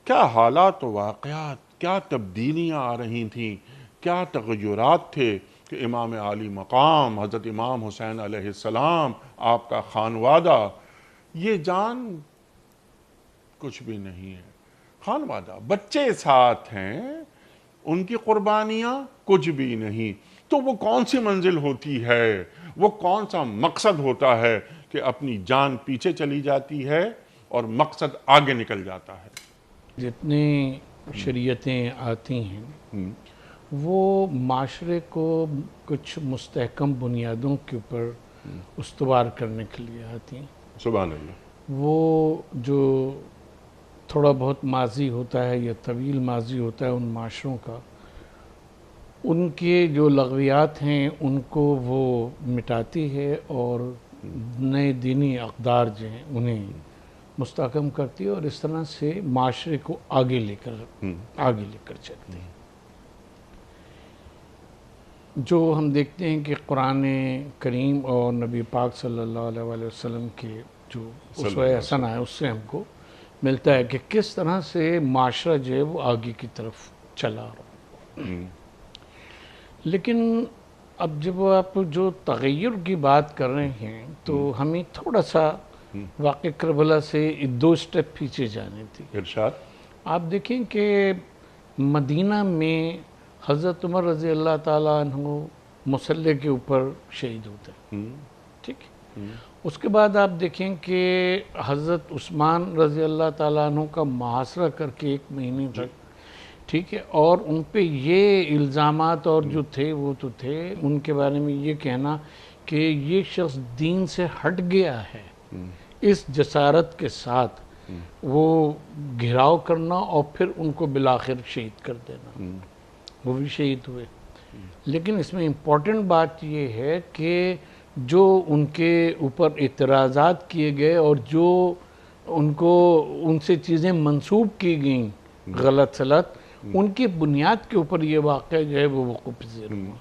کیا حالات و واقعات، کیا تبدیلیاں آ رہی تھیں، کیا تغیرات تھے کہ امام عالی مقام حضرت امام حسین علیہ السلام، آپ کا خانوادہ، یہ جان کچھ بھی نہیں ہے۔ خانوادہ، بچے ساتھ ہیں، ان کی قربانیاں کچھ بھی نہیں۔ تو وہ کون سی منزل ہوتی ہے، وہ کون سا مقصد ہوتا ہے کہ اپنی جان پیچھے چلی جاتی ہے اور مقصد آگے نکل جاتا ہے؟ جتنی شریعتیں آتی ہیں وہ معاشرے کو کچھ مستحکم بنیادوں کے اوپر استوار کرنے کے لیے آتی ہیں۔ سبحان اللہ۔ وہ جو تھوڑا بہت ماضی ہوتا ہے یا طویل ماضی ہوتا ہے ان معاشروں کا، ان کے جو لغویات ہیں ان کو وہ مٹاتی ہے اور نئے دینی اقدار جو ہیں انہیں مستحکم کرتی ہے، اور اس طرح سے معاشرے کو آگے لے کر چلتی ہے۔ جو ہم دیکھتے ہیں کہ قرآن کریم اور نبی پاک صلی اللہ علیہ وسلم کے جو اسوہ حسنہ ہے اس سے ہم کو ملتا ہے کہ کس طرح سے معاشرہ جو ہے وہ آگے کی طرف چلا رہا۔ لیکن اب جب آپ جو تغیر کی بات کر رہے ہیں تو ہمیں تھوڑا سا واقع کربلا سے دو سٹیپ پیچھے جانے تھی۔ ارشاد۔ آپ دیکھیں کہ مدینہ میں حضرت عمر رضی اللہ تعالیٰ عنہ مسلح کے اوپر شہید ہوتے ہیں، ٹھیک۔ اس کے بعد آپ دیکھیں کہ حضرت عثمان رضی اللہ تعالیٰ عنہ کا محاصرہ کر کے 1 مہینے تک، ٹھیک ہے، اور ان پہ یہ الزامات اور جو تھے وہ تو تھے، ان کے بارے میں یہ کہنا کہ یہ شخص دین سے ہٹ گیا ہے، اس جسارت کے ساتھ وہ گھراؤ کرنا اور پھر ان کو بالآخر شہید کر دینا، وہ بھی شہید ہوئے۔ لیکن اس میں امپورٹنٹ بات یہ ہے کہ جو ان کے اوپر اعتراضات کیے گئے اور جو ان سے چیزیں منسوب کی گئیں غلط سلط، ان کی بنیاد کے اوپر یہ واقعہ جو ہے وہ وقوع پذیر ہوا۔